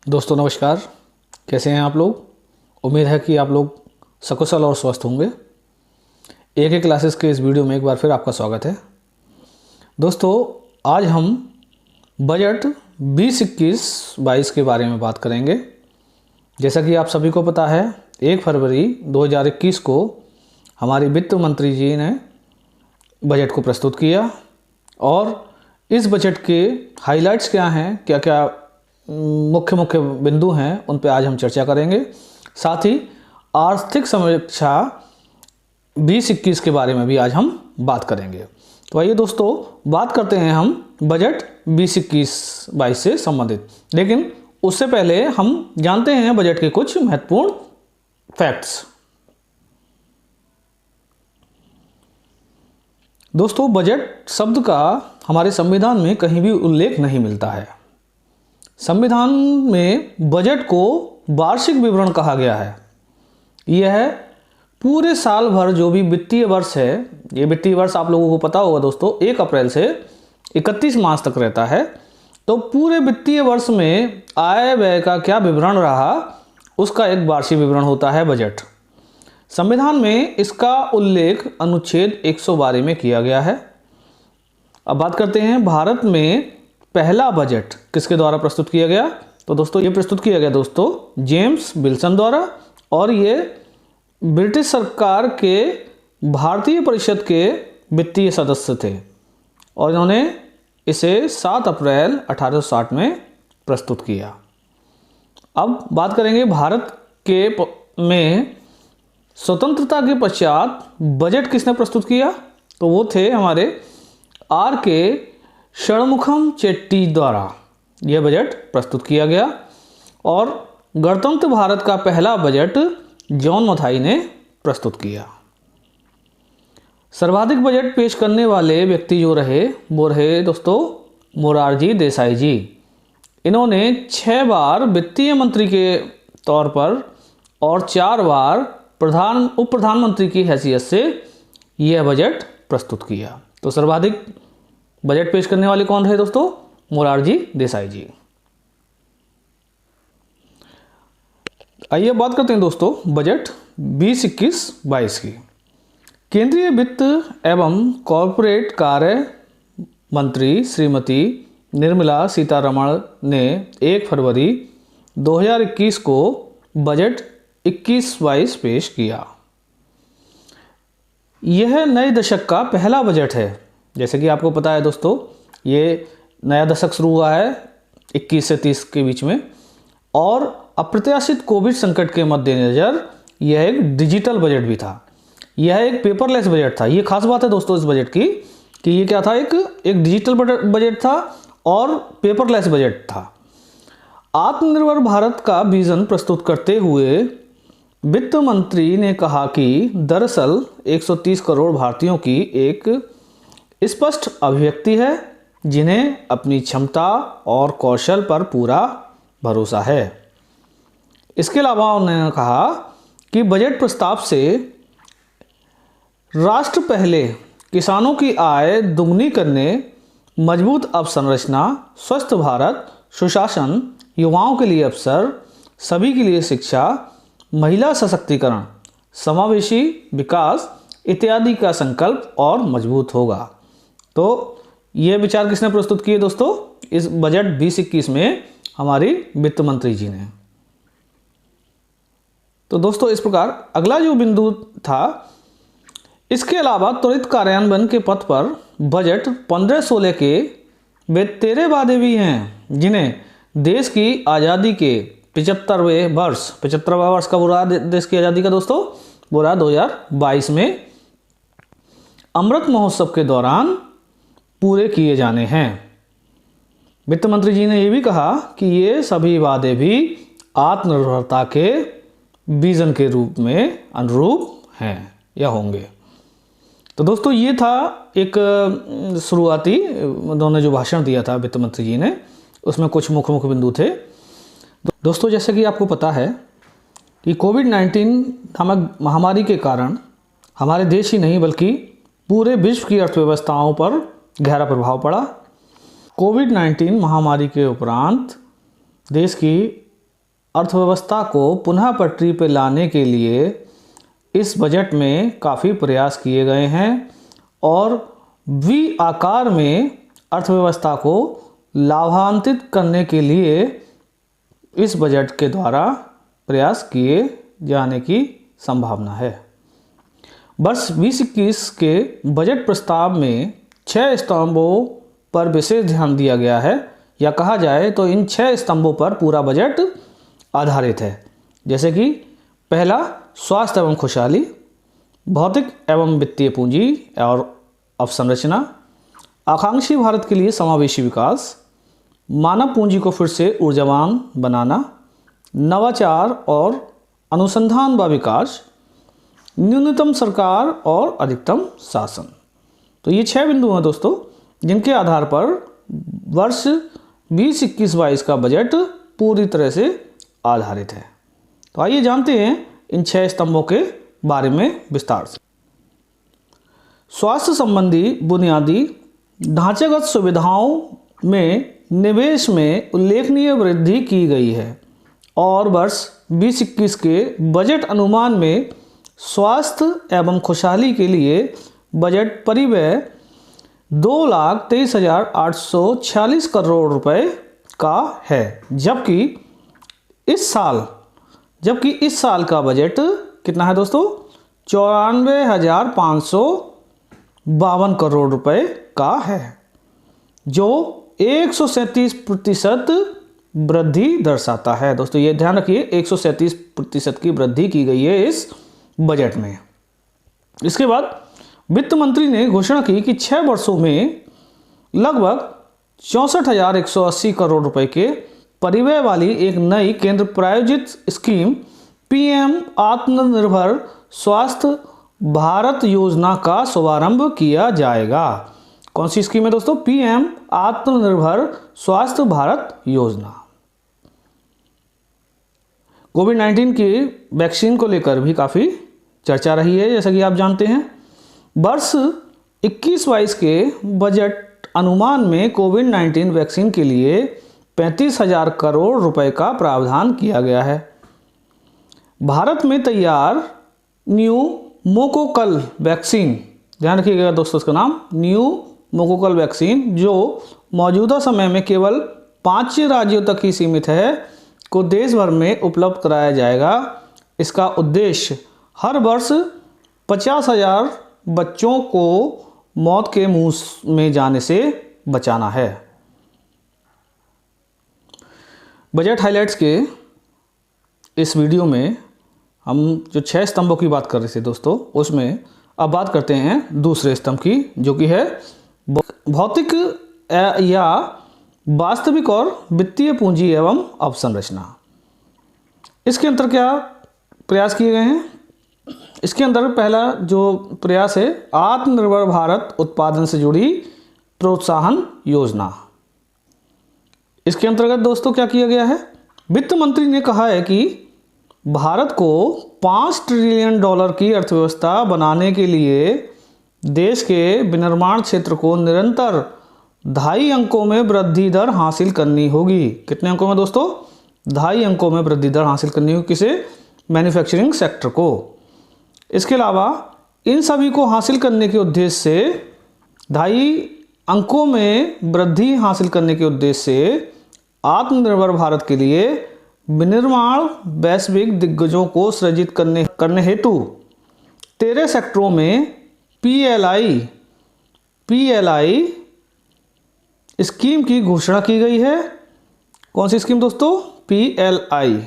दोस्तों नमस्कार। कैसे हैं आप लोग? उम्मीद है कि आप लोग सकुशल और स्वस्थ होंगे। एक एक क्लासेस के इस वीडियो में एक बार फिर आपका स्वागत है। दोस्तों आज हम बजट 2021-22 के बारे में बात करेंगे। जैसा कि आप सभी को पता है 1 फरवरी 2021 को हमारी वित्त मंत्री जी ने बजट को प्रस्तुत किया और इस बजट के हाइलाइट्स क्या हैं, क्या क्या मुख्य मुख्य बिंदु हैं, उन पे आज हम चर्चा करेंगे। साथ ही आर्थिक समीक्षा 2021 के बारे में भी आज हम बात करेंगे। तो आइए दोस्तों बात करते हैं हम बजट 2021-22 से संबंधित। लेकिन उससे पहले हम जानते हैं बजट के कुछ महत्वपूर्ण फैक्ट्स। दोस्तों बजट शब्द का हमारे संविधान में कहीं भी उल्लेख नहीं मिलता है। संविधान में बजट को वार्षिक विवरण कहा गया है। यह पूरे साल भर जो भी वित्तीय वर्ष है, ये वित्तीय वर्ष आप लोगों को पता होगा दोस्तों 1 अप्रैल से 31 मार्च तक रहता है। तो पूरे वित्तीय वर्ष में आय व्यय का क्या विवरण रहा, उसका एक वार्षिक विवरण होता है बजट। संविधान में इसका उल्लेख अनुच्छेद 112 में किया गया है। अब बात करते हैं भारत में पहला बजट किसके द्वारा प्रस्तुत किया गया। तो दोस्तों ये प्रस्तुत किया गया दोस्तों जेम्स विल्सन द्वारा, और ये ब्रिटिश सरकार के भारतीय परिषद के वित्तीय सदस्य थे और इन्होंने इसे 7 अप्रैल 1860 में प्रस्तुत किया। अब बात करेंगे भारत के में स्वतंत्रता के पश्चात बजट किसने प्रस्तुत किया। तो वो थे हमारे R.K. षणमुखम चेट्टी द्वारा यह बजट प्रस्तुत किया गया। और गणतंत्र भारत का पहला बजट जॉन मथाई ने प्रस्तुत किया। सर्वाधिक बजट पेश करने वाले व्यक्ति जो रहे वो रहे दोस्तों मोरारजी देसाई जी। इन्होंने 6 बार वित्तीय मंत्री के तौर पर और 4 बार उप प्रधानमंत्री की हैसियत से यह बजट प्रस्तुत किया। तो सर्वाधिक बजट पेश करने वाले कौन रहे दोस्तों? मोरारजी देसाई जी। आइए बात करते हैं दोस्तों बजट 2021-22 की। केंद्रीय वित्त एवं कॉरपोरेट कार्य मंत्री श्रीमती निर्मला सीतारमण ने 1 फरवरी 2021 को बजट 21-22 पेश किया। यह नए दशक का पहला बजट है। जैसे कि आपको पता है दोस्तों ये नया दशक शुरू हुआ है 21 से 30 के बीच में, और अप्रत्याशित कोविड संकट के मद्देनज़र यह एक डिजिटल बजट भी था। यह एक पेपरलेस बजट था। ये खास बात है दोस्तों इस बजट की कि ये क्या था, एक डिजिटल बजट था और पेपरलेस बजट था। आत्मनिर्भर भारत का विजन प्रस्तुत करते हुए वित्त मंत्री ने कहा कि दरअसल 130 करोड़ भारतीयों की एक स्पष्ट अभिव्यक्ति है जिन्हें अपनी क्षमता और कौशल पर पूरा भरोसा है। इसके अलावा उन्होंने कहा कि बजट प्रस्ताव से राष्ट्र पहले किसानों की आय दुगनी करने, मजबूत अवसंरचना, स्वस्थ भारत, सुशासन, युवाओं के लिए अवसर, सभी के लिए शिक्षा, महिला सशक्तिकरण, समावेशी विकास इत्यादि का संकल्प और मजबूत होगा। तो ये विचार किसने प्रस्तुत किए दोस्तों इस बजट 2021 में? हमारी वित्त मंत्री जी ने। तो दोस्तों इस प्रकार अगला जो बिंदु था, इसके अलावा त्वरित कार्यान्वयन के पथ पर बजट 15-16 के वे 13 वादे भी हैं जिन्हें देश की आज़ादी के 75वां वर्ष कब हो रहा देश की आज़ादी का दोस्तों? वो रहा 2022 में अमृत महोत्सव के दौरान पूरे किए जाने हैं। वित्त मंत्री जी ने यह भी कहा कि ये सभी वादे भी आत्मनिर्भरता के विजन के रूप में अनुरूप हैं या होंगे। तो दोस्तों ये था एक शुरुआती उन्होंने जो भाषण दिया था वित्त मंत्री जी ने, उसमें कुछ मुख्य मुख्य बिंदु थे। दोस्तों जैसे कि आपको पता है कि कोविड-19 नामक महामारी के कारण हमारे देश ही नहीं बल्कि पूरे विश्व की अर्थव्यवस्थाओं पर गहरा प्रभाव पड़ा। कोविड-19 महामारी के उपरांत देश की अर्थव्यवस्था को पुनः पटरी पर लाने के लिए इस बजट में काफ़ी प्रयास किए गए हैं और वी आकार में अर्थव्यवस्था को लाभान्वित करने के लिए इस बजट के द्वारा प्रयास किए जाने की संभावना है। वर्ष 2021 के बजट प्रस्ताव में 6 स्तंभों पर विशेष ध्यान दिया गया है, या कहा जाए तो इन 6 स्तंभों पर पूरा बजट आधारित है। जैसे कि पहला, स्वास्थ्य एवं खुशहाली, भौतिक एवं वित्तीय पूंजी और अवसंरचना, आकांक्षी भारत के लिए समावेशी विकास, मानव पूंजी को फिर से ऊर्जावान बनाना, नवाचार और अनुसंधान व विकास, न्यूनतम सरकार और अधिकतम शासन। तो ये 6 बिंदु हैं दोस्तों, जिनके आधार पर वर्ष 2021-22 का बजट पूरी तरह से आधारित है। तो आइए जानते हैं इन 6 स्तंभों के बारे में विस्तार से। स्वास्थ्य संबंधी बुनियादी ढांचागत सुविधाओं में निवेश में उल्लेखनीय वृद्धि की गई है और वर्ष 2021 के बजट अनुमान में स्वास्थ्य एवं खुशहाली के लिए बजट परिव्यय 2,23,846 करोड़ रुपए का है, जबकि इस साल का बजट कितना है दोस्तों? 94,552 करोड़ रुपए का है, जो 137% वृद्धि दर्शाता है। दोस्तों ये ध्यान रखिए, 137% की वृद्धि की गई है इस बजट में। इसके बाद वित्त मंत्री ने घोषणा की कि 6 वर्षों में लगभग 64,180 करोड़ रुपए के परिव्यय वाली एक नई केंद्र प्रायोजित स्कीम पीएम आत्मनिर्भर स्वास्थ्य भारत योजना का शुभारंभ किया जाएगा। कौन सी स्कीम है दोस्तों? पीएम आत्मनिर्भर स्वास्थ्य भारत योजना। कोविड-19 की वैक्सीन को लेकर भी काफ़ी चर्चा रही है, जैसा कि आप जानते हैं। वर्ष 21-22 के बजट अनुमान में कोविड-19 वैक्सीन के लिए 35,000 करोड़ रुपए का प्रावधान किया गया है। भारत में तैयार न्यूमोकोकल वैक्सीन, ध्यान रखिएगा दोस्तों इसका नाम, न्यूमोकोकल वैक्सीन, जो मौजूदा समय में केवल 5 राज्यों तक ही सीमित है, को देश भर में उपलब्ध कराया जाएगा। इसका उद्देश्य हर वर्ष 50,000 बच्चों को मौत के मुंह में जाने से बचाना है। बजट हाइलाइट्स के इस वीडियो में हम जो 6 स्तंभों की बात कर रहे थे दोस्तों, उसमें अब बात करते हैं दूसरे स्तंभ की, जो कि है भौतिक या वास्तविक और वित्तीय पूंजी एवं अवसंरचना। इसके अंतर क्या प्रयास किए गए हैं? इसके अंदर पहला जो प्रयास है, आत्मनिर्भर भारत उत्पादन से जुड़ी प्रोत्साहन योजना। इसके अंतर्गत दोस्तों क्या किया गया है? वित्त मंत्री ने कहा है कि भारत को $5 ट्रिलियन की अर्थव्यवस्था बनाने के लिए देश के विनिर्माण क्षेत्र को निरंतर 2.5 अंकों में वृद्धि दर हासिल करनी होगी। कितने अंकों में दोस्तों? 2.5 अंकों में वृद्धि दर हासिल करनी होगी। किसे? मैन्युफैक्चरिंग सेक्टर को। इसके अलावा इन सभी को हासिल करने के उद्देश्य से 2.5 अंकों में वृद्धि हासिल करने के उद्देश्य से आत्मनिर्भर भारत के लिए विनिर्माण वैश्विक दिग्गजों को सृजित करने हेतु 13 सेक्टरों में पीएलआई स्कीम की घोषणा की गई है। कौन सी स्कीम दोस्तों? पीएलआई।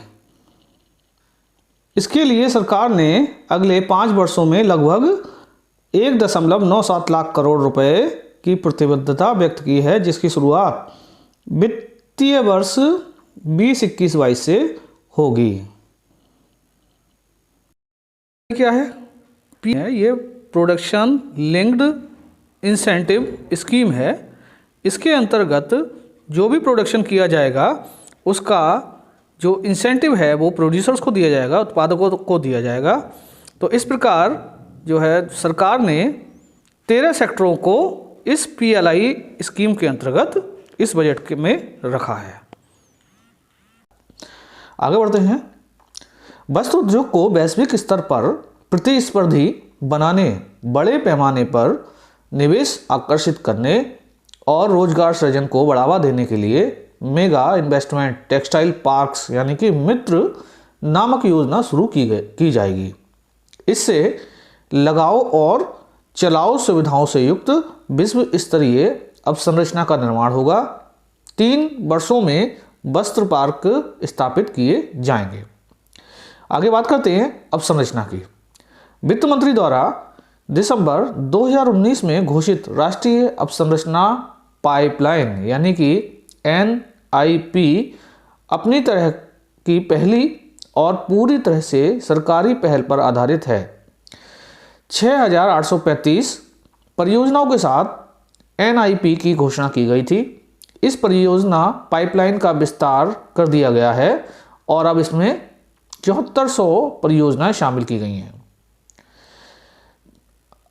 इसके लिए सरकार ने अगले 5 वर्षों में लगभग 1.97 लाख करोड़ रुपए की प्रतिबद्धता व्यक्त की है, जिसकी शुरुआत वित्तीय वर्ष 2021-22 से होगी। क्या है? ये प्रोडक्शन लिंक्ड इंसेंटिव स्कीम है। इसके अंतर्गत जो भी प्रोडक्शन किया जाएगा उसका जो इंसेंटिव है वो प्रोड्यूसर्स को दिया जाएगा, उत्पादकों को दिया जाएगा। तो इस प्रकार जो है सरकार ने 13 सेक्टरों को इस पीएलआई स्कीम के अंतर्गत इस बजट में रखा है। आगे बढ़ते हैं। वस्त्र उद्योग को वैश्विक स्तर पर प्रतिस्पर्धी बनाने, बड़े पैमाने पर निवेश आकर्षित करने और रोजगार सृजन को बढ़ावा देने के लिए मेगा इन्वेस्टमेंट टेक्सटाइल पार्क्स यानी कि मित्र नामक योजना शुरू की जाएगी। इससे लगाओ और चलाओ सुविधाओं से युक्त विश्व स्तरीय अवसंरचना का निर्माण होगा। 3 वर्षों में वस्त्र पार्क स्थापित किए जाएंगे। आगे बात करते हैं अवसंरचना की। वित्त मंत्री द्वारा दिसंबर 2019 में घोषित राष्ट्रीय अवसंरचना पाइपलाइन यानी कि NIP अपनी तरह की पहली और पूरी तरह से सरकारी पहल पर आधारित है। 6,835 परियोजनाओं के साथ NIP की घोषणा की गई थी। इस परियोजना पाइपलाइन का विस्तार कर दिया गया है और अब इसमें 7400 परियोजनाएं शामिल की गई हैं।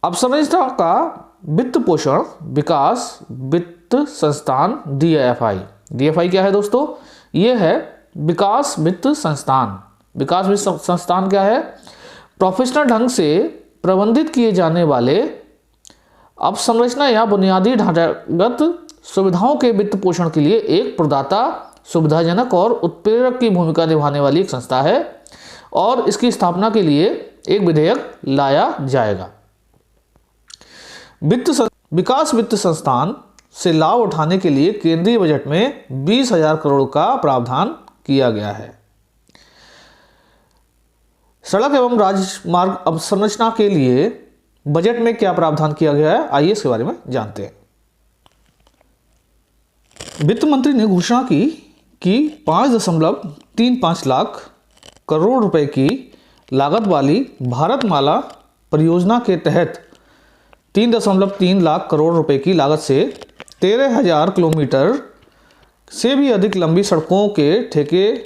अवसंरचना का वित्त पोषण विकास वित्त संस्थान DFI क्या है दोस्तों? ये है विकास वित्त संस्थान। विकास वित्त संस्थान क्या है? प्रोफेशनल ढंग से प्रबंधित किए जाने वाले अवसंरचना या बुनियादी ढांचागत सुविधाओं के वित्त पोषण के लिए एक प्रदाता, सुविधाजनक और उत्प्रेरक की भूमिका निभाने वाली एक संस्था है और इसकी स्थापना के लिए एक विधेयक लाया जाएगा। विकास वित्त संस्थान से लाभ उठाने के लिए केंद्रीय बजट में 20,000 करोड़ का प्रावधान किया गया है। सड़क एवं राजमार्ग अवसंरचना के लिए बजट में क्या प्रावधान किया गया है, आइए इसके बारे में जानते हैं। वित्त मंत्री ने घोषणा की कि 5.35 लाख करोड़ रुपए की लागत वाली भारतमाला परियोजना के तहत 3.3 लाख करोड़ रुपए की लागत से 13,000 किलोमीटर से भी अधिक लंबी सड़कों के ठेके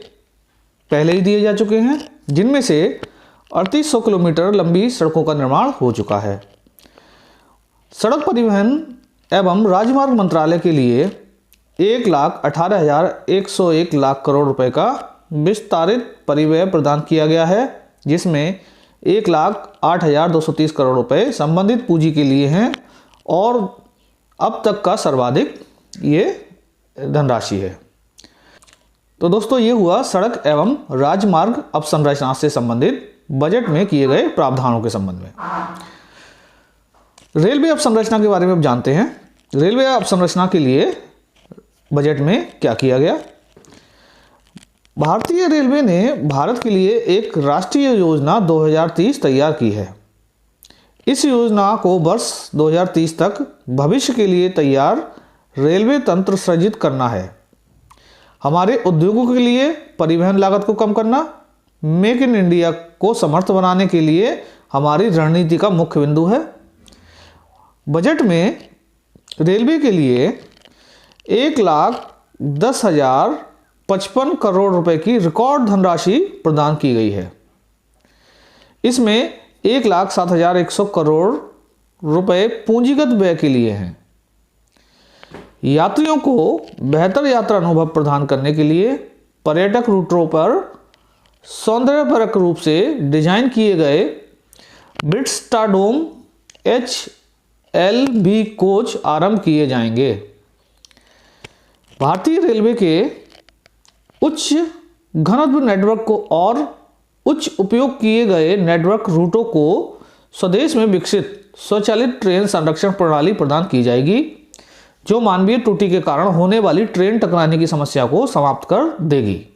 पहले ही दिए जा चुके हैं, जिनमें से 3800 किलोमीटर लंबी सड़कों का निर्माण हो चुका है। सड़क परिवहन एवं राजमार्ग मंत्रालय के लिए 1,18,101 लाख करोड़ रुपए का विस्तारित परिव्यय प्रदान किया गया है, जिसमें 1,08,230 करोड़ रुपए संबंधित पूंजी के लिए हैं और अब तक का सर्वाधिक ये धनराशि है। तो दोस्तों ये हुआ सड़क एवं राजमार्ग अवसंरचना से संबंधित बजट में किए गए प्रावधानों के संबंध में। रेलवे अवसंरचना के बारे में अब जानते हैं। रेलवे अवसंरचना के लिए बजट में क्या किया गया। भारतीय रेलवे ने भारत के लिए एक राष्ट्रीय योजना 2030 तैयार की है। इस योजना को वर्ष 2030 तक भविष्य के लिए तैयार रेलवे तंत्र सृजित करना है। हमारे उद्योगों के लिए परिवहन लागत को कम करना, मेक इन इंडिया को समर्थ बनाने के लिए हमारी रणनीति का मुख्य बिंदु है। बजट में रेलवे के लिए 1,10,055 करोड़ रुपए की रिकॉर्ड धनराशि प्रदान की गई है। इसमें 1,07,100 करोड़ रुपए पूंजीगत व्यय के लिए हैं। यात्रियों को बेहतर यात्रा अनुभव प्रदान करने के लिए पर्यटक रूटों पर सौंदर्यपरक रूप से डिजाइन किए गए ब्रिजस्टारडोम HLB कोच आरंभ किए जाएंगे। भारतीय रेलवे के उच्च घनत्व नेटवर्क को और उच्च उपयोग किए गए नेटवर्क रूटों को स्वदेश में विकसित स्वचालित ट्रेन संरक्षण प्रणाली प्रदान की जाएगी, जो मानवीय त्रुटि के कारण होने वाली ट्रेन टकराने की समस्या को समाप्त कर देगी।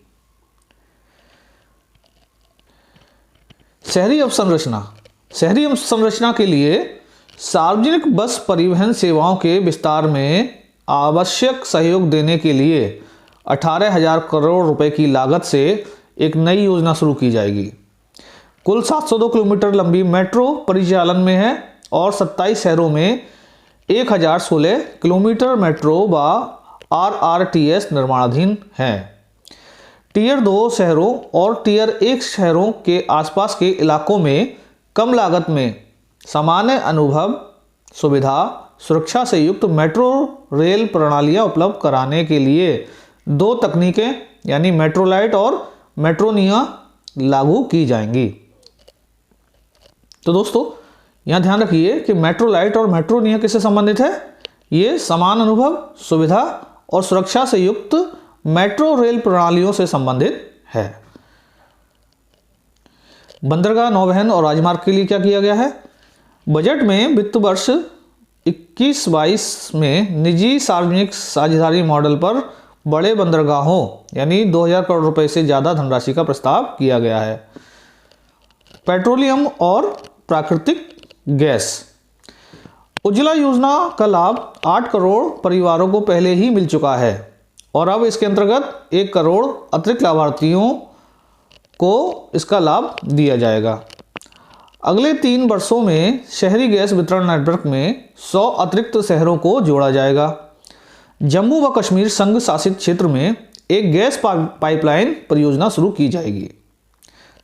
शहरी अवसंरचना। शहरी अवसंरचना के लिए सार्वजनिक बस परिवहन सेवाओं के विस्तार में आवश्यक सहयोग देने के लिए 18,000 करोड़ रुपए की लागत से एक नई योजना शुरू की जाएगी। कुल 702 किलोमीटर लंबी मेट्रो परिचालन में है और 27 शहरों में 1,016 किलोमीटर मेट्रो व RRTS निर्माणाधीन है। टियर 2 शहरों और टियर 1 शहरों के आसपास के इलाकों में कम लागत में सामान्य अनुभव, सुविधा, सुरक्षा से युक्त मेट्रो रेल प्रणालियां उपलब्ध कराने के लिए 2 तकनीकें यानी मेट्रोलाइट और मेट्रोनिया लागू की जाएंगी। तो दोस्तों यहाँ ध्यान रखिए कि मेट्रो लाइट और मेट्रोनिया किससे संबंधित है? ये समान अनुभव, सुविधा और सुरक्षा से युक्त मेट्रो रेल प्रणालियों से संबंधित है। बंदरगाह, नौवहन और राजमार्ग के लिए क्या किया गया है? बजट में वित्त वर्ष 21-22 में निजी सार्वजनिक साझेदारी मॉडल पर बड़े बंदरगाहों यानी 2000 करोड़ रुपए से ज़्यादा धनराशि का प्रस्ताव किया गया है। पेट्रोलियम और प्राकृतिक गैस, उज्ज्वला योजना का लाभ 8 करोड़ परिवारों को पहले ही मिल चुका है और अब इसके अंतर्गत 1 करोड़ अतिरिक्त लाभार्थियों को इसका लाभ दिया जाएगा। अगले 3 वर्षों में शहरी गैस वितरण नेटवर्क में 100 अतिरिक्त शहरों को जोड़ा जाएगा। जम्मू व कश्मीर संघ शासित क्षेत्र में एक गैस पाइपलाइन परियोजना शुरू की जाएगी।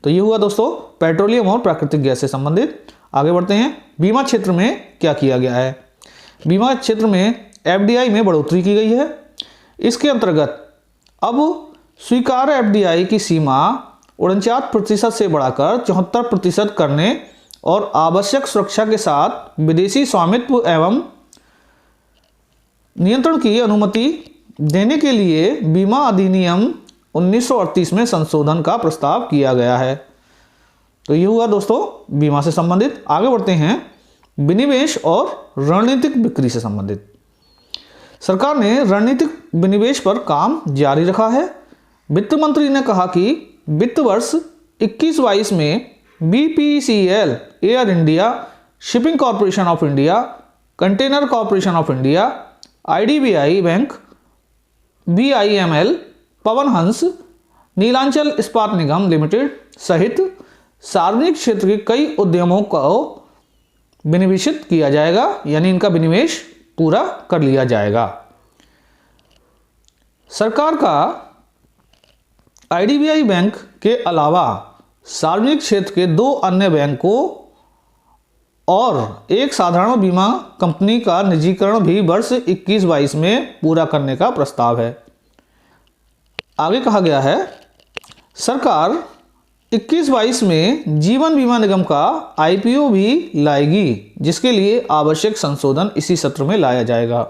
तो ये हुआ दोस्तों पेट्रोलियम और प्राकृतिक गैस से संबंधित। आगे बढ़ते हैं, बीमा क्षेत्र में क्या किया गया है? बीमा क्षेत्र में एफडीआई में बढ़ोतरी की गई है। इसके अंतर्गत अब स्वीकार्य एफडीआई की सीमा 49% से बढ़ाकर 74% करने और आवश्यक सुरक्षा के साथ विदेशी स्वामित्व एवं नियंत्रण की अनुमति देने के लिए बीमा अधिनियम 1938 में संशोधन का प्रस्ताव किया गया है। तो ये हुआ दोस्तों बीमा से संबंधित। आगे बढ़ते हैं विनिवेश और रणनीतिक बिक्री से संबंधित। सरकार ने रणनीतिक विनिवेश पर काम जारी रखा है। वित्त मंत्री ने कहा कि वित्त वर्ष 21-22 में BPCL, Air India, Shipping Corporation of India, Container Corporation of India, IDBI Bank, BIML, Pawan Hans, Neelachal इस्पात निगम लिमिटेड सहित सार्वजनिक क्षेत्र के कई उद्यमों को विनिवेशित किया जाएगा, यानी इनका विनिवेश पूरा कर लिया जाएगा। सरकार का आईडीबीआई बैंक के अलावा सार्वजनिक क्षेत्र के 2 अन्य बैंकों और एक साधारण बीमा कंपनी का निजीकरण भी वर्ष 21-22 में पूरा करने का प्रस्ताव है। आगे कहा गया है सरकार 21-22 में जीवन बीमा निगम का आईपीओ भी लाएगी, जिसके लिए आवश्यक संशोधन इसी सत्र में लाया जाएगा।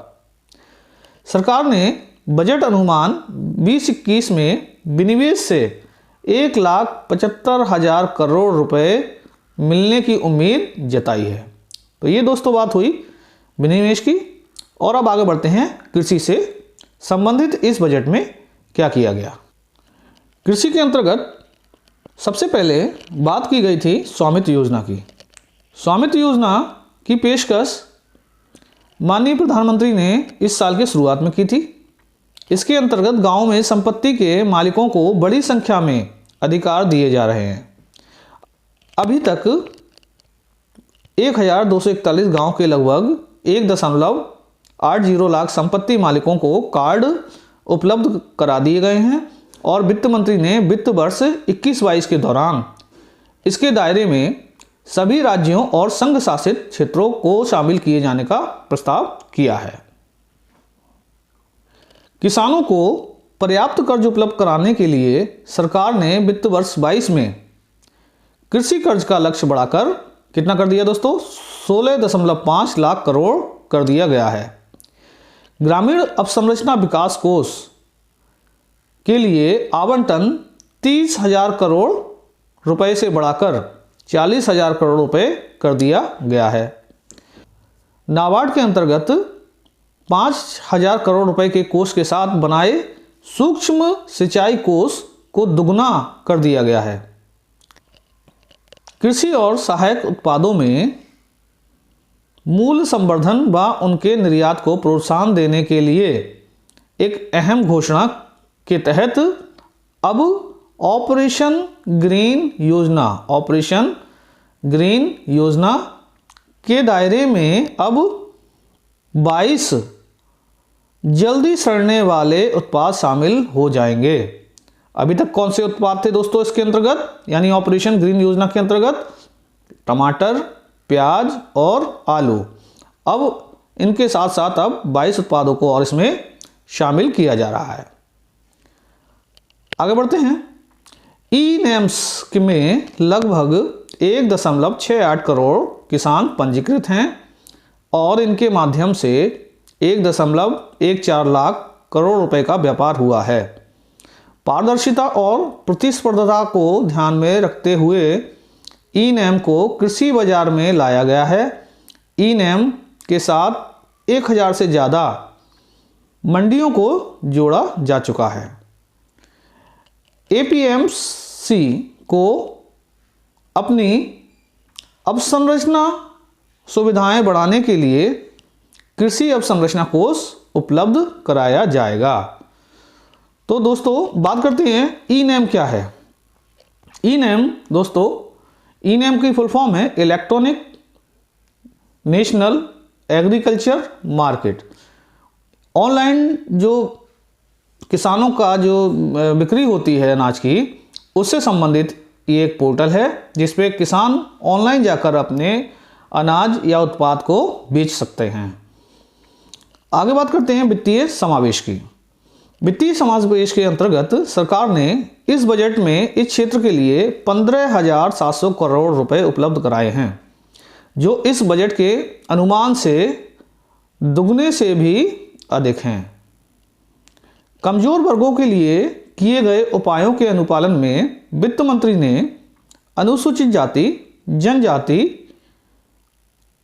सरकार ने बजट अनुमान 20-21 में विनिवेश से 1,75,000 करोड़ रुपए मिलने की उम्मीद जताई है। तो ये दोस्तों बात हुई विनिवेश की। और अब आगे बढ़ते हैं कृषि से संबंधित इस बजट में क्या किया गया। कृषि के अंतर्गत सबसे पहले बात की गई थी स्वामित्व योजना की। स्वामित्व योजना की पेशकश माननीय प्रधानमंत्री ने इस साल के शुरुआत में की थी। इसके अंतर्गत गांव में संपत्ति के मालिकों को बड़ी संख्या में अधिकार दिए जा रहे हैं। अभी तक 1241 गांव के लगभग 1.80 लाख संपत्ति मालिकों को कार्ड उपलब्ध करा दिए गए हैं और वित्त मंत्री ने वित्त वर्ष 21-22 के दौरान इसके दायरे में सभी राज्यों और संघ शासित क्षेत्रों को शामिल किए जाने का प्रस्ताव किया है। किसानों को पर्याप्त कर्ज उपलब्ध कराने के लिए सरकार ने वित्त वर्ष 22 में कृषि कर्ज का लक्ष्य बढ़ाकर कितना कर दिया दोस्तों? 16.5 लाख करोड़ कर दिया गया है। ग्रामीण अवसंरचना विकास कोष के लिए आवंटन 30,000 करोड़ रुपए से बढ़ाकर 40,000 करोड़ रुपए कर दिया गया है। नाबार्ड के अंतर्गत 5,000 करोड़ रुपए के कोष के साथ बनाए सूक्ष्म सिंचाई कोष को दुगना कर दिया गया है। कृषि और सहायक उत्पादों में मूल्य संवर्धन व उनके निर्यात को प्रोत्साहन देने के लिए एक अहम घोषणा के तहत अब ऑपरेशन ग्रीन योजना के दायरे में अब 22 जल्दी सड़ने वाले उत्पाद शामिल हो जाएंगे। अभी तक कौन से उत्पाद थे दोस्तों इसके अंतर्गत, यानी ऑपरेशन ग्रीन योजना के अंतर्गत? टमाटर, प्याज और आलू। अब इनके साथ साथ अब 22 उत्पादों को और इसमें शामिल किया जा रहा है। आगे बढ़ते हैं। ई-नेम्स में लगभग 1.68 करोड़ किसान पंजीकृत हैं और इनके माध्यम से 1.14 लाख करोड़ रुपए का व्यापार हुआ है। पारदर्शिता और प्रतिस्पर्धा को ध्यान में रखते हुए ई-नेम को कृषि बाजार में लाया गया है। ई-नेम के साथ 1000 से ज़्यादा मंडियों को जोड़ा जा चुका है। एपीएमसी को अपनी अवसंरचना सुविधाएं बढ़ाने के लिए कृषि अवसंरचना कोष उपलब्ध कराया जाएगा। तो दोस्तों बात करते हैं ई-नेम क्या है। ई-नेम दोस्तों, ई-नेम की फुल फॉर्म है electronic national agriculture market. Online जो किसानों का जो बिक्री होती है अनाज की, उससे संबंधित ये एक पोर्टल है जिस पे किसान ऑनलाइन जाकर अपने अनाज या उत्पाद को बेच सकते हैं। आगे बात करते हैं वित्तीय समावेश की। वित्तीय समावेश के अंतर्गत सरकार ने इस बजट में इस क्षेत्र के लिए 15,700 करोड़ रुपए उपलब्ध कराए हैं, जो इस बजट के अनुमान से दुगने से भी अधिक हैं। कमजोर वर्गों के लिए किए गए उपायों के अनुपालन में वित्त मंत्री ने अनुसूचित जाति, जनजाति,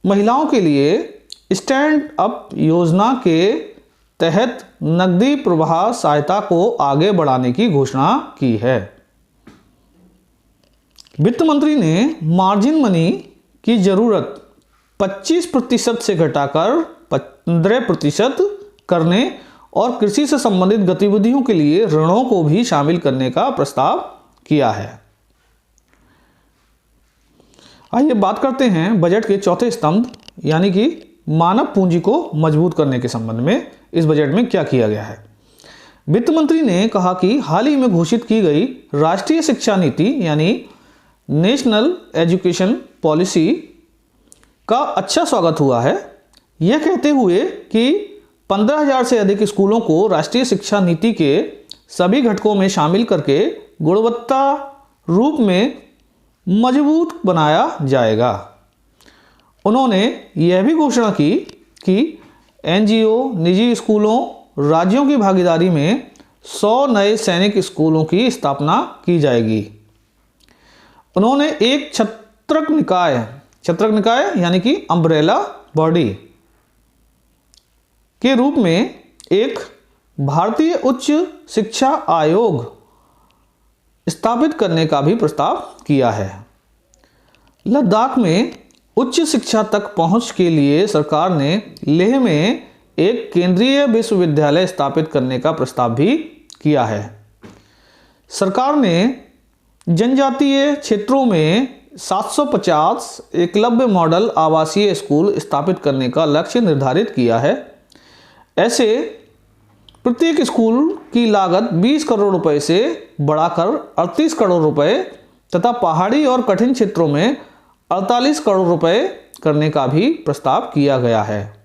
महिलाओं के लिए स्टैंड अप योजना के तहत नकदी प्रवाह सहायता को आगे बढ़ाने की घोषणा की है। वित्त मंत्री ने मार्जिन मनी की जरूरत 25% से घटाकर 15% करने और कृषि से संबंधित गतिविधियों के लिए ऋणों को भी शामिल करने का प्रस्ताव किया है। आइए बात करते हैं बजट के चौथे स्तंभ यानी कि मानव पूंजी को मजबूत करने के संबंध में इस बजट में क्या किया गया है। वित्त मंत्री ने कहा कि हाल ही में घोषित की गई राष्ट्रीय शिक्षा नीति यानी नेशनल एजुकेशन पॉलिसी का अच्छा स्वागत हुआ है, यह कहते हुए कि 15,000 से अधिक स्कूलों को राष्ट्रीय शिक्षा नीति के सभी घटकों में शामिल करके गुणवत्ता रूप में मजबूत बनाया जाएगा। उन्होंने यह भी घोषणा की कि एनजीओ, निजी स्कूलों, राज्यों की भागीदारी में 100 नए सैनिक स्कूलों की स्थापना की जाएगी। उन्होंने एक छत्रक निकाय यानी कि अम्ब्रेला बॉडी के रूप में एक भारतीय उच्च शिक्षा आयोग स्थापित करने का भी प्रस्ताव किया है। लद्दाख में उच्च शिक्षा तक पहुंच के लिए सरकार ने लेह में एक केंद्रीय विश्वविद्यालय स्थापित करने का प्रस्ताव भी किया है। सरकार ने जनजातीय क्षेत्रों में 750 एकलव्य मॉडल आवासीय स्कूल स्थापित करने का लक्ष्य निर्धारित किया है। ऐसे प्रत्येक स्कूल की लागत 20 करोड़ रुपए से बढ़ाकर 38 करोड़ रुपए तथा पहाड़ी और कठिन क्षेत्रों में 48 करोड़ रुपए करने का भी प्रस्ताव किया गया है।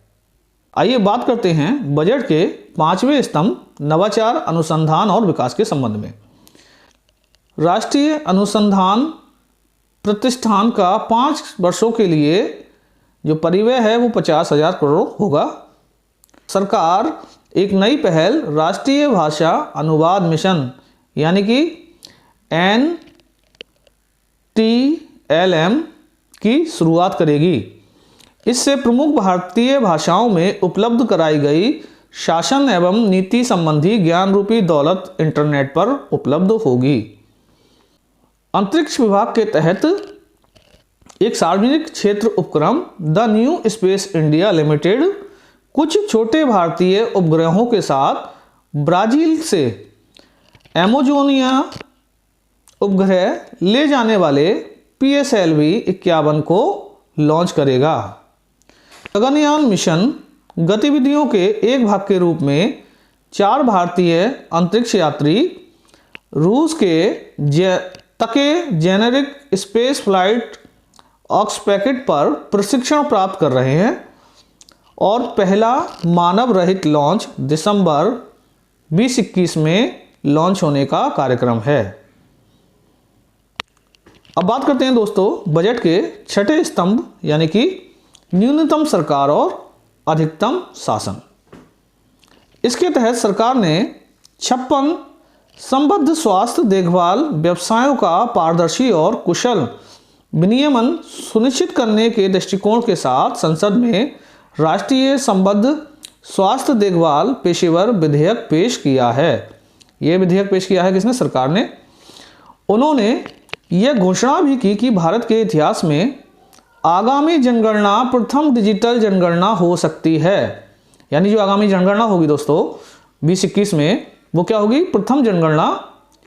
आइए बात करते हैं बजट के 5वें स्तंभ नवाचार, अनुसंधान और विकास के संबंध में। राष्ट्रीय अनुसंधान प्रतिष्ठान का 5 वर्षों के लिए जो परिव्यय है वो 50,000 करोड़ होगा। सरकार एक नई पहल राष्ट्रीय भाषा अनुवाद मिशन यानी कि NTLM की शुरुआत करेगी। इससे प्रमुख भारतीय भाषाओं में उपलब्ध कराई गई शासन एवं नीति संबंधी ज्ञान रूपी दौलत इंटरनेट पर उपलब्ध होगी। अंतरिक्ष विभाग के तहत एक सार्वजनिक क्षेत्र उपक्रम the new space India limited कुछ छोटे भारतीय उपग्रहों के साथ ब्राजील से एमेजोनिया उपग्रह ले जाने वाले PSLV-51 को लॉन्च करेगा। गगनयान मिशन गतिविधियों के एक भाग के रूप में 4 भारतीय अंतरिक्ष यात्री रूस के तके जेनेरिक स्पेस फ्लाइट ऑक्सपैकेट पर प्रशिक्षण प्राप्त कर रहे हैं और पहला मानव रहित लॉन्च दिसंबर 2021 में लॉन्च होने का कार्यक्रम है। अब बात करते हैं दोस्तों बजट के छठे स्तंभ यानी कि न्यूनतम सरकार और अधिकतम शासन। इसके तहत सरकार ने 56 संबद्ध स्वास्थ्य देखभाल व्यवसायों का पारदर्शी और कुशल विनियमन सुनिश्चित करने के दृष्टिकोण के साथ संसद में राष्ट्रीय संबद्ध स्वास्थ्य देखभाल पेशेवर विधेयक पेश किया है। यह विधेयक पेश किया है किसने? सरकार ने। उन्होंने यह घोषणा भी की कि भारत के इतिहास में आगामी जनगणना प्रथम डिजिटल जनगणना हो सकती है। यानी जो आगामी जनगणना होगी दोस्तों 2021 में, वो क्या होगी? प्रथम जनगणना।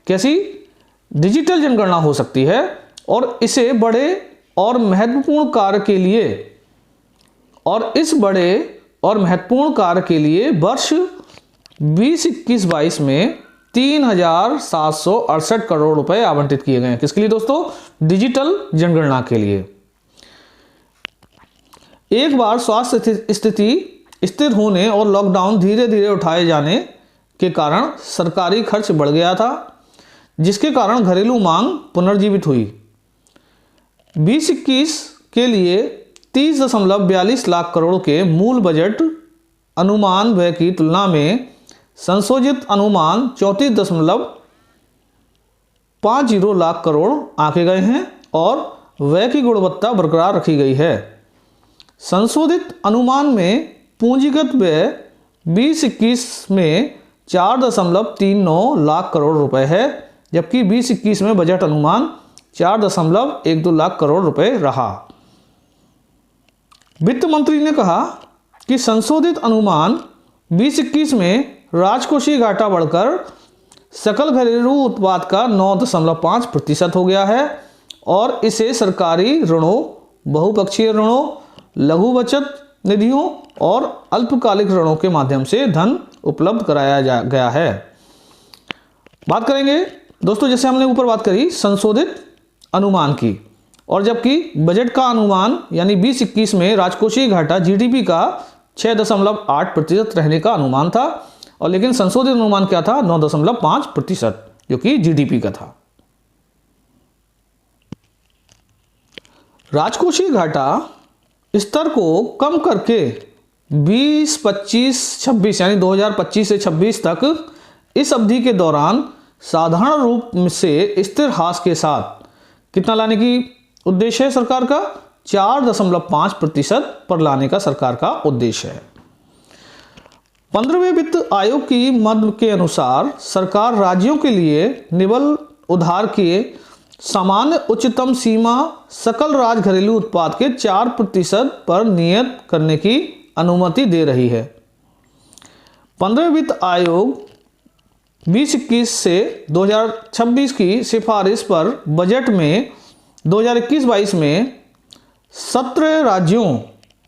कैसी? डिजिटल जनगणना हो सकती है और इसे बड़े और महत्वपूर्ण कार्य के लिए वर्ष 2021-22 में 3,768 करोड़ रुपए आवंटित किए गए हैं। किसके लिए दोस्तों? डिजिटल जनगणना के लिए। एक बार स्वास्थ्य स्थिति स्थिर होने और लॉकडाउन धीरे धीरे उठाए जाने के कारण सरकारी खर्च बढ़ गया था, जिसके कारण घरेलू मांग पुनर्जीवित हुई। 2021 के लिए 30.42 लाख करोड़ के मूल बजट अनुमान व्यय की तुलना में संशोधित अनुमान 34.50 लाख करोड़ आंके गए हैं और व्यय की गुणवत्ता बरकरार रखी गई है। संशोधित अनुमान में पूंजीगत व्यय 2021 में 4.39 लाख करोड़ रुपए है, जबकि 2021 में बजट अनुमान 4.12 लाख करोड़ रुपए रहा। वित्त मंत्री ने कहा कि संशोधित अनुमान 2021 में राजकोषीय घाटा बढ़कर सकल घरेलू उत्पाद का 9.5% हो गया है और इसे सरकारी ऋणों, बहुपक्षीय ऋणों, लघु बचत निधियों और अल्पकालिक ऋणों के माध्यम से धन उपलब्ध कराया गया है। बात करेंगे दोस्तों, जैसे हमने ऊपर बात करी संशोधित अनुमान की, और जबकि बजट का अनुमान यानी 2021 में राजकोषीय घाटा जीडीपी का 6.8% रहने का अनुमान था, और लेकिन संशोधित अनुमान क्या था? 9.5%, जो कि जीडीपी का था। राजकोषीय घाटा स्तर को कम करके 2025-26 यानी 2025 से 26 तक इस अवधि के दौरान साधारण रूप से स्थिर ह्रास के साथ कितना लाने की उद्देश्य है सरकार का? 4.5% पर लाने का सरकार का उद्देश्य है। 15वें वित्त आयोग की मद के अनुसार सरकार राज्यों के लिए निवल उधार के सामान्य उच्चतम सीमा सकल राज घरेलू उत्पाद के 4% पर नियत करने की अनुमति दे रही है। 15वें वित्त आयोग 2021 से 2026 की सिफारिश पर बजट में 2021-22 में 17 राज्यों,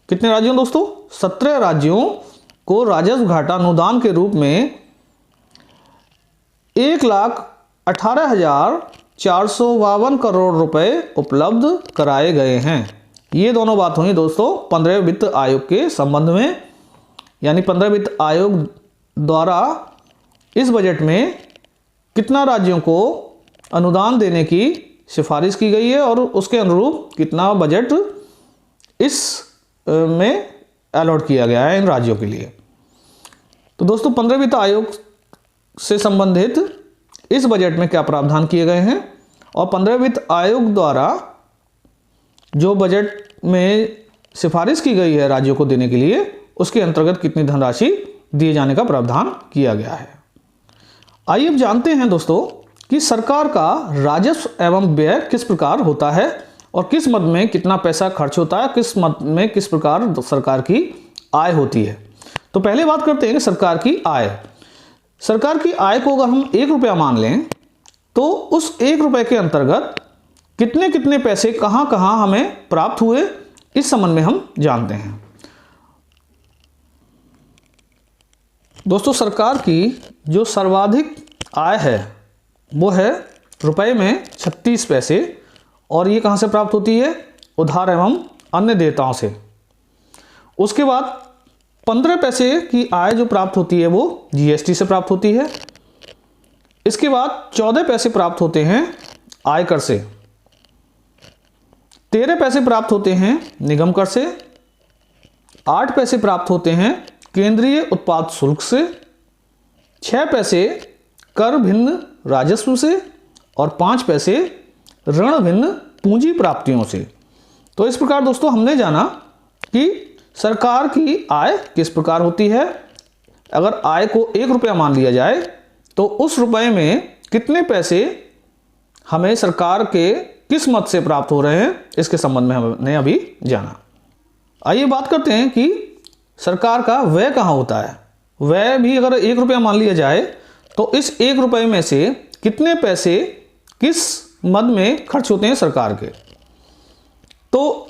कितने राज्यों दोस्तों? 17 राज्यों को राजस्व घाटा अनुदान के रूप में 1,18,452 करोड़ रुपए उपलब्ध कराए गए हैं। ये दोनों बात हुई दोस्तों 15वें वित्त आयोग के संबंध में, यानी 15वें वित्त आयोग द्वारा इस बजट में कितना राज्यों को अनुदान देने की सिफारिश की गई है और उसके अनुरूप कितना बजट इस में अलॉट किया गया है इन राज्यों के लिए। तो दोस्तों 15वें वित्त आयोग से संबंधित इस बजट में क्या प्रावधान किए गए हैं और 15वें वित्त आयोग द्वारा जो बजट में सिफारिश की गई है राज्यों को देने के लिए, उसके अंतर्गत कितनी धनराशि दिए जाने का प्रावधान किया गया है। आइए अब जानते हैं दोस्तों कि सरकार का राजस्व एवं व्यय किस प्रकार होता है और किस मद में कितना पैसा खर्च होता है, किस मद में किस प्रकार सरकार की आय होती है। तो पहले बात करते हैं कि सरकार की आय। सरकार की आय को अगर हम 1 रुपया मान लें तो उस 1 रुपये के अंतर्गत कितने कितने पैसे कहां कहां हमें प्राप्त हुए, इस संबंध में हम जानते हैं। दोस्तों सरकार की जो सर्वाधिक आय है वो है रुपए में 36 पैसे, और ये कहां से प्राप्त होती है? उधार एवं अन्य देयताओं से। उसके बाद 15 पैसे की आय जो प्राप्त होती है वो जीएसटी से प्राप्त होती है। इसके बाद 14 पैसे प्राप्त होते हैं आयकर से। 13 पैसे प्राप्त होते हैं निगम कर से, 8 पैसे प्राप्त होते हैं केंद्रीय उत्पाद शुल्क से, 6 पैसे कर भिन्न राजस्व से और 5 पैसे ऋण भिन्न पूंजी प्राप्तियों से। तो इस प्रकार दोस्तों हमने जाना कि सरकार की आय किस प्रकार होती है। अगर आय को 1 रुपया मान लिया जाए तो उस रुपये में कितने पैसे हमें सरकार के किस मद से प्राप्त हो रहे हैं, इसके संबंध में हमने अभी जाना। आइए बात करते हैं कि सरकार का व्यय कहाँ होता है। व्यय भी अगर 1 रुपया मान लिया जाए तो इस 1 रुपये में से कितने पैसे किस मद में खर्च होते हैं सरकार के। तो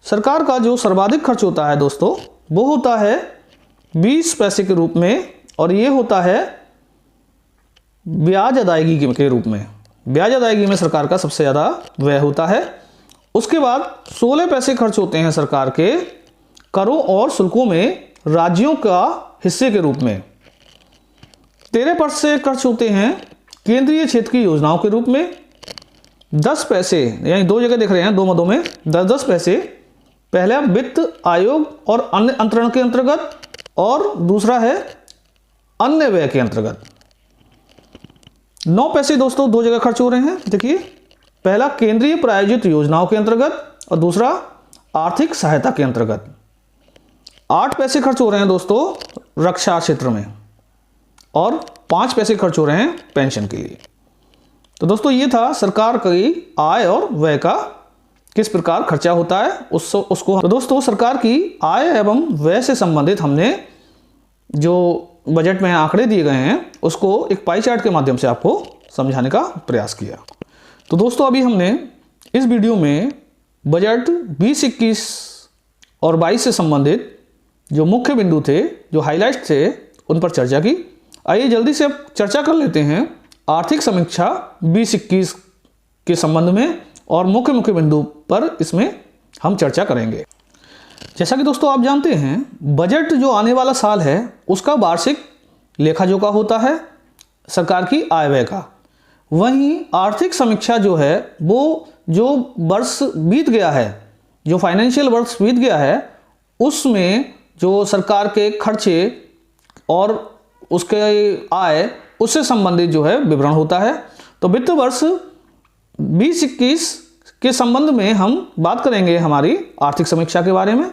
सरकार का जो सर्वाधिक खर्च होता है दोस्तों वो होता है 20 पैसे के रूप में, और ये होता है ब्याज अदायगी के रूप में। ब्याज अदायगी में सरकार का सबसे ज़्यादा व्यय होता है। उसके बाद 16 पैसे खर्च होते हैं सरकार के करों और शुल्कों में राज्यों का हिस्से के रूप में। 13 पैसे खर्च होते हैं केंद्रीय क्षेत्र की योजनाओं के रूप में। 10 पैसे, यानी 2 जगह देख रहे हैं, 2 मदों में 10-10 पैसे, पहला वित्त आयोग और अन्य अंतरण के अंतर्गत और दूसरा है अन्य व्यय के अंतर्गत। 9 पैसे दोस्तों 2 जगह खर्च हो रहे हैं। देखिए, पहला केंद्रीय प्रायोजित योजनाओं के अंतर्गत और दूसरा आर्थिक सहायता के अंतर्गत। 8 पैसे खर्च हो रहे हैं दोस्तों रक्षा क्षेत्र में और 5 पैसे खर्च हो रहे हैं पेंशन के लिए। तो दोस्तों ये था सरकार की आय और व्यय का किस प्रकार खर्चा होता है उसको। तो दोस्तों सरकार की आय एवं व्यय से संबंधित हमने जो बजट में आंकड़े दिए गए हैं उसको एक पाई चार्ट के माध्यम से आपको समझाने का प्रयास किया। तो दोस्तों अभी हमने इस वीडियो में बजट 2021 और 22 से संबंधित जो मुख्य बिंदु थे, जो हाईलाइट थे, उन पर चर्चा की। आइए जल्दी से अब चर्चा कर लेते हैं आर्थिक समीक्षा 2021 के संबंध में और मुख्य बिंदु पर इसमें हम चर्चा करेंगे। जैसा कि दोस्तों आप जानते हैं बजट जो आने वाला साल है उसका वार्षिक लेखा जोखा होता है सरकार की आय व्यय का। वहीं आर्थिक समीक्षा जो है वो जो वर्ष बीत गया है, जो फाइनेंशियल वर्ष बीत गया है, उसमें जो सरकार के खर्चे और उसके आय उससे संबंधित जो है विवरण होता है। तो वित्त वर्ष 2021 के संबंध में हम बात करेंगे हमारी आर्थिक समीक्षा के बारे में।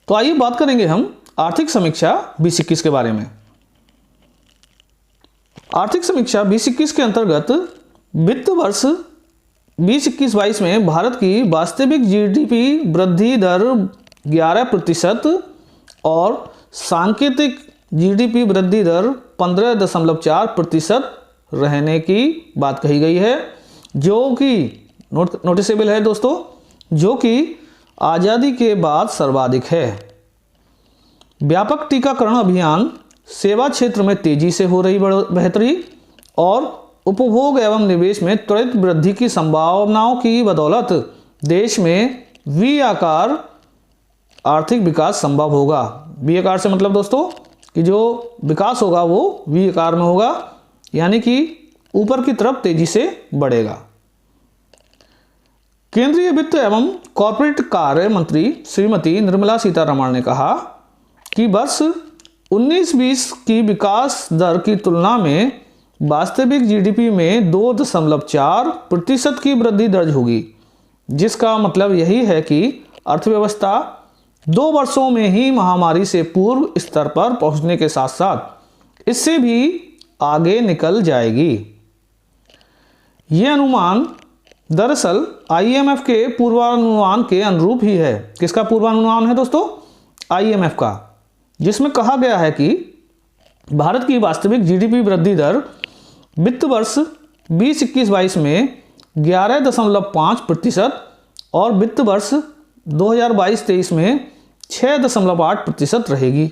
तो आइए बात करेंगे हम आर्थिक समीक्षा 2021 के बारे में। आर्थिक समीक्षा 2021 के अंतर्गत वित्त वर्ष 2021-22 में भारत की वास्तविक जीडीपी वृद्धि दर 11% और सांकेतिक जीडीपी वृद्धि दर 15.4% रहने की बात कही गई है, जो कि नोटिसेबल है दोस्तों, जो कि आज़ादी के बाद सर्वाधिक है। व्यापक टीकाकरण अभियान, सेवा क्षेत्र में तेजी से हो रही बेहतरी और उपभोग एवं निवेश में त्वरित वृद्धि की संभावनाओं की बदौलत देश में वी आकार आर्थिक विकास संभव होगा। वी आकार से मतलब दोस्तों कि जो विकास होगा वो वी आकार में होगा, यानी कि ऊपर की तरफ तेजी से बढ़ेगा। केंद्रीय वित्त एवं कॉर्पोरेट कार्य मंत्री श्रीमती निर्मला सीतारमण ने कहा कि वर्ष 19-20 की विकास दर की तुलना में वास्तविक जीडीपी में 2.4% की वृद्धि दर्ज होगी, जिसका मतलब यही है कि अर्थव्यवस्था 2 वर्षों में ही महामारी से पूर्व स्तर पर पहुंचने के साथ साथ इससे भी आगे निकल जाएगी। यह अनुमान दरअसल आईएमएफ के पूर्वानुमान के अनुरूप ही है। किसका पूर्वानुमान है दोस्तों? आईएमएफ का, जिसमें कहा गया है कि भारत की वास्तविक जीडीपी वृद्धि दर वित्त वर्ष 2021-22 में 11.5% और वित्त वर्ष 2022-23 में 6.8% रहेगी।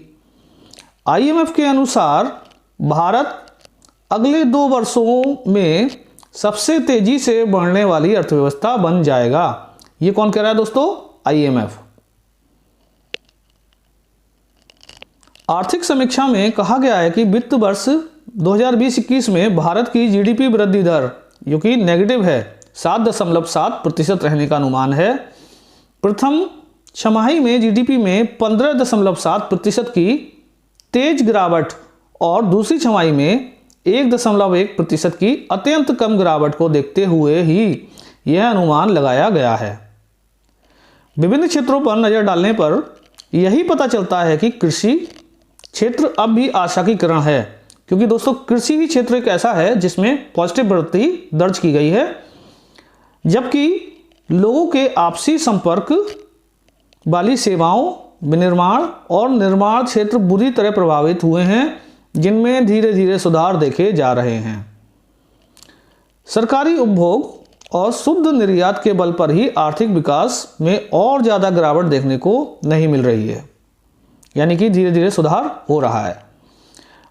आईएमएफ के अनुसार भारत अगले 2 वर्षों में सबसे तेजी से बढ़ने वाली अर्थव्यवस्था बन जाएगा। ये कौन कह रहा है दोस्तों? आईएमएफ। आर्थिक समीक्षा में कहा गया है कि वित्त वर्ष 2020-21 में भारत की जीडीपी वृद्धि दर, जो कि नेगेटिव है, 7.7% रहने का अनुमान है। प्रथम छमाही में जीडीपी में 15.7% की तेज गिरावट और दूसरी छमाही में 1.1% की अत्यंत कम गिरावट को देखते हुए ही यह अनुमान लगाया गया है। विभिन्न क्षेत्रों पर नज़र डालने पर यही पता चलता है कि कृषि क्षेत्र अब भी आशा की किरण है, क्योंकि दोस्तों कृषि ही क्षेत्र एक ऐसा है जिसमें पॉजिटिव वृद्धि दर्ज की गई है, जबकि लोगों के आपसी संपर्क वाली सेवाओं, विनिर्माण और निर्माण क्षेत्र बुरी तरह प्रभावित हुए हैं, जिनमें धीरे धीरे सुधार देखे जा रहे हैं। सरकारी उपभोग और शुद्ध निर्यात के बल पर ही आर्थिक विकास में और ज़्यादा गिरावट देखने को नहीं मिल रही है, यानी कि धीरे धीरे सुधार हो रहा है।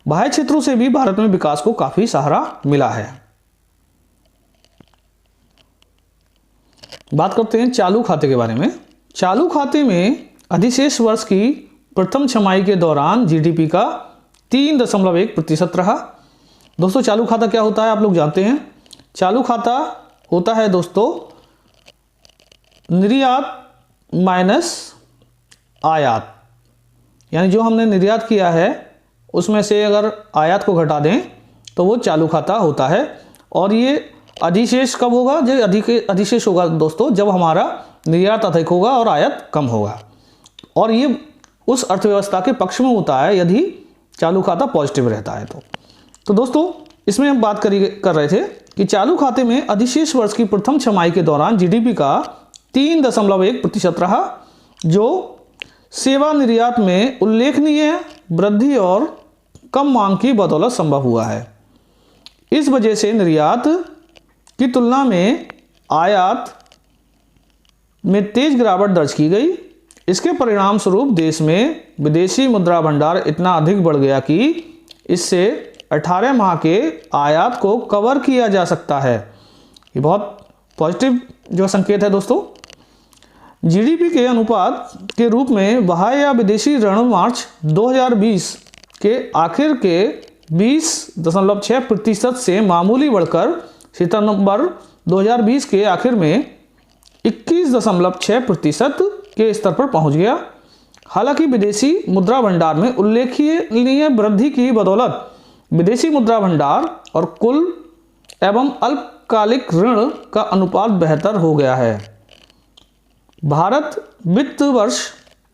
बाह्य क्षेत्रों से भी भारत में विकास को काफ़ी सहारा मिला है। बात करते हैं चालू खाते के बारे में। चालू खाते में अधिशेष वर्ष की प्रथम छमाही के दौरान जीडीपी का 3.1% रहा। दोस्तों चालू खाता क्या होता है आप लोग जानते हैं। चालू खाता होता है दोस्तों निर्यात माइनस आयात, यानी जो हमने निर्यात किया है उसमें से अगर आयात को घटा दें तो वो चालू खाता होता है। और ये अधिशेष कब होगा? जब अधिशेष होगा दोस्तों जब हमारा निर्यात अधिक होगा और आयात कम होगा, और ये उस अर्थव्यवस्था के पक्ष में होता है यदि चालू खाता पॉजिटिव रहता है। तो दोस्तों इसमें हम बात कर रहे थे कि चालू खाते में अधिशेष वर्ष की प्रथम छमाही के दौरान जीडीपी का 3.1% रहा, जो सेवा निर्यात में उल्लेखनीय वृद्धि और कम मांग की बदौलत संभव हुआ है। इस वजह से निर्यात की तुलना में आयात में तेज गिरावट दर्ज की गई। इसके परिणाम स्वरूप देश में विदेशी मुद्रा भंडार इतना अधिक बढ़ गया कि इससे 18 माह के आयात को कवर किया जा सकता है। ये बहुत पॉजिटिव जो संकेत है दोस्तों। जीडीपी के अनुपात के रूप में बाह्य या विदेशी ऋण मार्च 2020 के आखिर के 20.6% से मामूली बढ़कर सितंबर 2020 के आखिर में 21.6% के स्तर पर पहुंच गया। हालांकि विदेशी मुद्रा भंडार में उल्लेखनीय वृद्धि की बदौलत विदेशी मुद्रा भंडार और कुल एवं अल्पकालिक ऋण का अनुपात बेहतर हो गया है। भारत वित्त वर्ष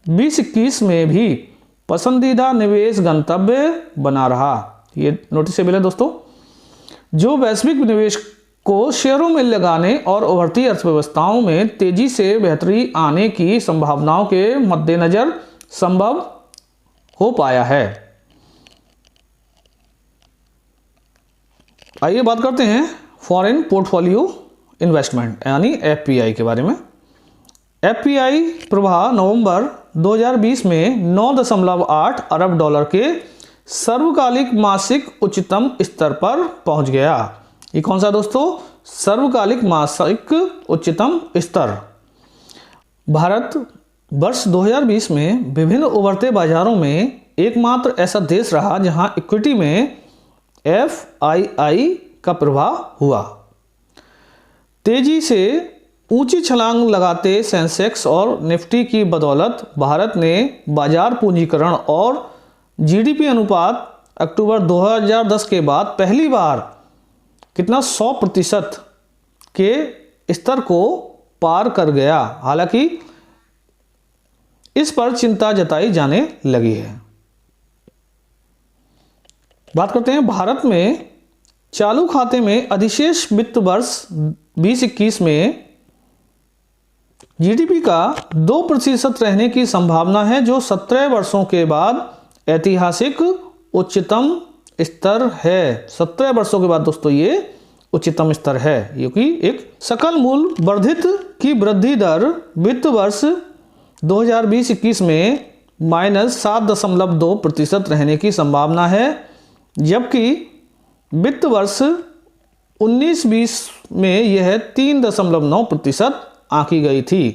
2021 में भी पसंदीदा निवेश गंतव्य बना रहा। ये नोटिसेबल है दोस्तों। जो वैश्विक निवेश को शेयरों में लगाने और उभरती अर्थव्यवस्थाओं में तेजी से बेहतरी आने की संभावनाओं के मद्देनजर संभव हो पाया है। आइए बात करते हैं फॉरेन पोर्टफोलियो इन्वेस्टमेंट यानी एफपीआई के बारे में। एफपीआई प्रवाह नवंबर 2020 में 9.8 अरब डॉलर के सर्वकालिक मासिक उच्चतम स्तर पर पहुंच गया। ये कौन सा दोस्तों? सर्वकालिक मासिक उच्चतम स्तर। भारत वर्ष 2020 में विभिन्न उभरते बाजारों में एकमात्र ऐसा देश रहा जहां इक्विटी में एफआईआई का प्रभाव हुआ। तेजी से ऊंची छलांग लगाते सेंसेक्स और निफ्टी की बदौलत भारत ने बाजार पूंजीकरण और जीडीपी अनुपात अक्टूबर 2010 के बाद पहली बार कितना 100% के स्तर को पार कर गया। हालांकि इस पर चिंता जताई जाने लगी है। बात करते हैं भारत में चालू खाते में अधिशेष वित्त वर्ष 2021 में जीडीपी का 2% रहने की संभावना है, जो 17 वर्षों के बाद ऐतिहासिक उच्चतम स्तर है। 17 वर्षों के बाद दोस्तों ये उच्चतम स्तर है, क्योंकि एक सकल मूल वर्धित की वृद्धि दर वित्त वर्ष 2020-21 में -7.2% रहने की संभावना है, जबकि वित्त वर्ष 19-20 में यह 3.9% आंकी गई थी।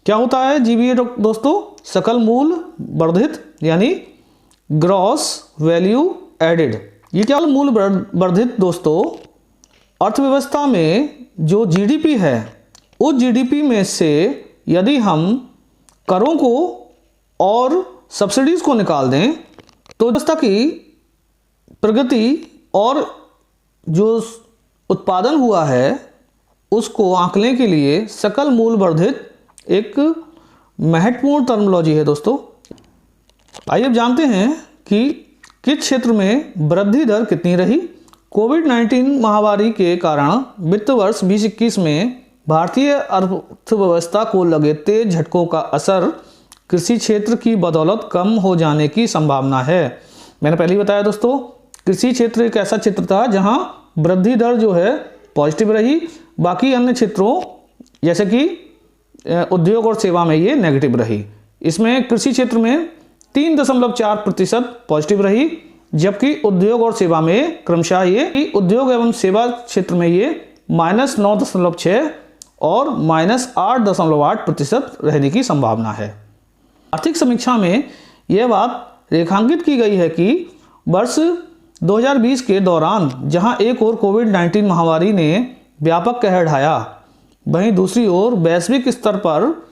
क्या होता है जीबीए दोस्तों? सकल मूल वर्धित यानी ग्रॉस वैल्यू एडेड। ये क्या मूल वर्धित दोस्तों अर्थव्यवस्था में जो जीडीपी है, उस जीडीपी में से यदि हम करों को और सब्सिडीज़ को निकाल दें तो व्यवस्था की प्रगति और जो उत्पादन हुआ है उसको आंकने के लिए सकल मूल्य वर्धित एक महत्वपूर्ण टर्मिनोलॉजी है दोस्तों। आइए अब जानते हैं कि किस क्षेत्र में वृद्धि दर कितनी रही। कोविड-19 महामारी के कारण वित्त वर्ष 2021 में भारतीय अर्थव्यवस्था को लगे तेज झटकों का असर कृषि क्षेत्र की बदौलत कम हो जाने की संभावना है। मैंने पहले ही बताया दोस्तों, कृषि क्षेत्र एक ऐसा क्षेत्र था जहां वृद्धि दर जो है पॉजिटिव रही, बाकी अन्य क्षेत्रों जैसे कि उद्योग और सेवा में ये नेगेटिव रही। इसमें कृषि क्षेत्र में 3.4% पॉजिटिव रही, जबकि उद्योग और सेवा में क्रमशः ये उद्योग एवं सेवा क्षेत्र में ये -9.6 और -8.8% रहने की संभावना है। आर्थिक समीक्षा में यह बात रेखांकित की गई है कि वर्ष 2020 के दौरान जहां एक ओर कोविड-19 महामारी ने व्यापक कहर ढाया, वहीं दूसरी ओर वैश्विक स्तर पर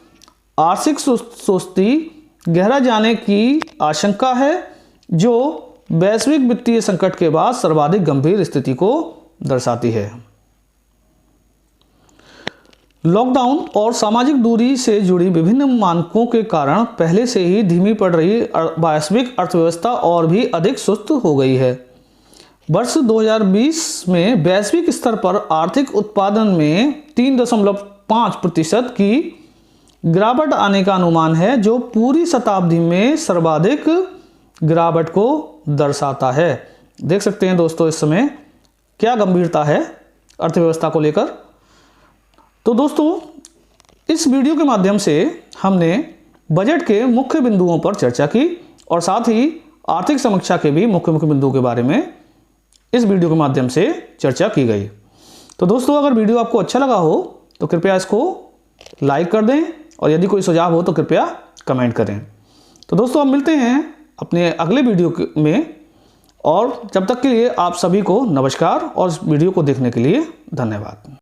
आर्थिक सुस्ती गहरा जाने की आशंका है, जो वैश्विक वित्तीय संकट के बाद सर्वाधिक गंभीर स्थिति को दर्शाती है। लॉकडाउन और सामाजिक दूरी से जुड़ी विभिन्न मानकों के कारण पहले से ही धीमी पड़ रही वैश्विक अर्थव्यवस्था और भी अधिक सुस्त हो गई है। वर्ष 2020 में वैश्विक स्तर पर आर्थिक उत्पादन में 3.5% की गिरावट आने का अनुमान है, जो पूरी शताब्दी में सर्वाधिक गिरावट को दर्शाता है। देख सकते हैं दोस्तों इस समय क्या गंभीरता है अर्थव्यवस्था को लेकर। तो दोस्तों इस वीडियो के माध्यम से हमने बजट के मुख्य बिंदुओं पर चर्चा की और साथ ही आर्थिक समीक्षा के भी मुख्य बिंदुओं के बारे में इस वीडियो के माध्यम से चर्चा की गई। तो दोस्तों अगर वीडियो आपको अच्छा लगा हो तो कृपया इसको लाइक कर दें और यदि कोई सुझाव हो तो कृपया कमेंट करें। तो दोस्तों अब मिलते हैं अपने अगले वीडियो में, और जब तक के लिए आप सभी को नमस्कार और इस वीडियो को देखने के लिए धन्यवाद।